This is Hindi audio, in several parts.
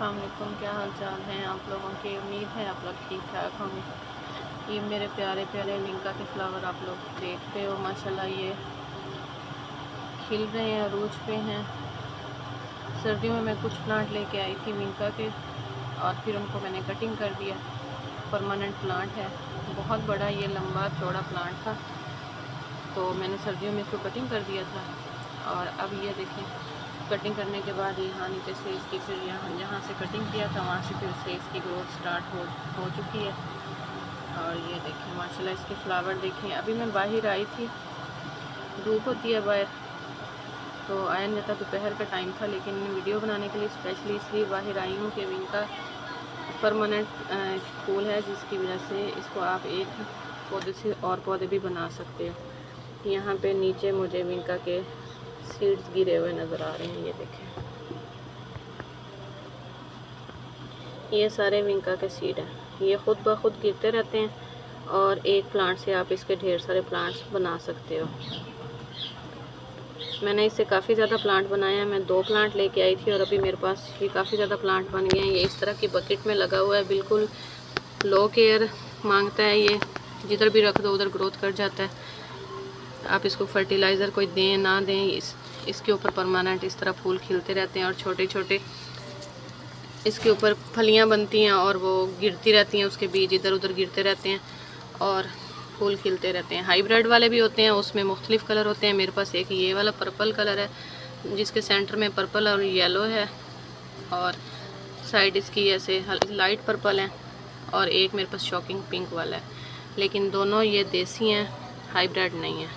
अस्सलाम वालेकुम, क्या हाल चाल हैं आप लोगों की। उम्मीद है आप लोग ठीक ठाक होंगे। ये मेरे प्यारे प्यारे विंका के फ्लावर आप लोग देखते हो, माशाल्लाह ये खिल रहे हैं, अरूज पे हैं। सर्दियों में मैं कुछ प्लांट लेके आई थी विंका के और फिर उनको मैंने कटिंग कर दिया। परमानेंट प्लांट है, बहुत बड़ा ये लंबा चौड़ा प्लांट था, तो मैंने सर्दियों में इसको कटिंग कर दिया था। और अब ये देखें, कटिंग करने के बाद यहाँ नीचे से इसकी फिर जहाँ से कटिंग किया था वहाँ से फिर से इसकी ग्रोथ स्टार्ट हो चुकी है। और ये देखें माशाल्लाह इसके फ्लावर देखें। अभी मैं बाहर आई थी, धूप होती है बाहर, तो आया नहीं था, दोपहर का टाइम था, लेकिन वीडियो बनाने के लिए स्पेशली इसलिए बाहर आई हूँ कि इनका परमानेंट फूल है, जिसकी वजह से इसको आप एक पौधे से और पौधे भी बना सकते हो। यहाँ पे नीचे मुझे विंका के सीड्स गिरे हुए नज़र आ रहे हैं, ये देखें, ये सारे विंका के सीड हैं। ये ख़ुद ब खुद गिरते रहते हैं और एक प्लांट से आप इसके ढेर सारे प्लांट्स बना सकते हो। मैंने इससे काफ़ी ज़्यादा प्लांट बनाए हैं। मैं 2 प्लांट लेके आई थी और अभी मेरे पास ये काफ़ी ज़्यादा प्लांट बन गए हैं। ये इस तरह की बकेट में लगा हुआ है, बिल्कुल लो केयर मांगता है। ये जिधर भी रख दो उधर ग्रोथ कर जाता है। आप इसको फर्टिलाइज़र कोई दें ना दें, इसके ऊपर परमानेंट इस तरह फूल खिलते रहते हैं और छोटे छोटे इसके ऊपर फलियां बनती हैं और वो गिरती रहती हैं, उसके बीज इधर उधर गिरते रहते हैं और फूल खिलते रहते हैं। हाइब्रिड वाले भी होते हैं, उसमें मुख्तलिफ़ कलर होते हैं। मेरे पास एक ये वाला पर्पल कलर है, जिसके सेंटर में पर्पल और येलो है, और साइड इसकी ऐसे लाइट पर्पल है, और एक मेरे पास शॉकिंग पिंक वाला है। लेकिन दोनों ये देसी हैं, हाइब्रिड नहीं है।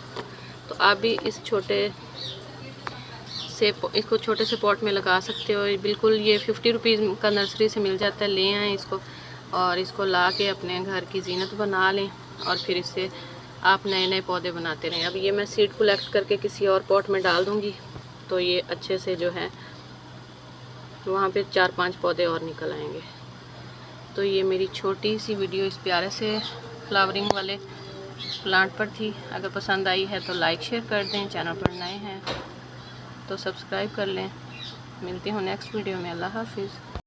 तो आप भी इस छोटे से इसको छोटे से पॉट में लगा सकते हो। बिल्कुल ये 50 रुपीज़ का नर्सरी से मिल जाता है। ले आएँ इसको और इसको ला के अपने घर की जीनत बना लें और फिर इससे आप नए नए पौधे बनाते रहें। अब ये मैं सीड कलेक्ट करके किसी और पॉट में डाल दूँगी, तो ये अच्छे से जो है वहाँ पे 4-5 पौधे और निकल आएंगे। तो ये मेरी छोटी सी वीडियो इस प्यारे से फ्लावरिंग वाले प्लांट पर थी। अगर पसंद आई है तो लाइक शेयर कर दें, चैनल पर नए हैं तो सब्सक्राइब कर लें। मिलती हूँ नेक्स्ट वीडियो में। अल्लाह हाफिज़।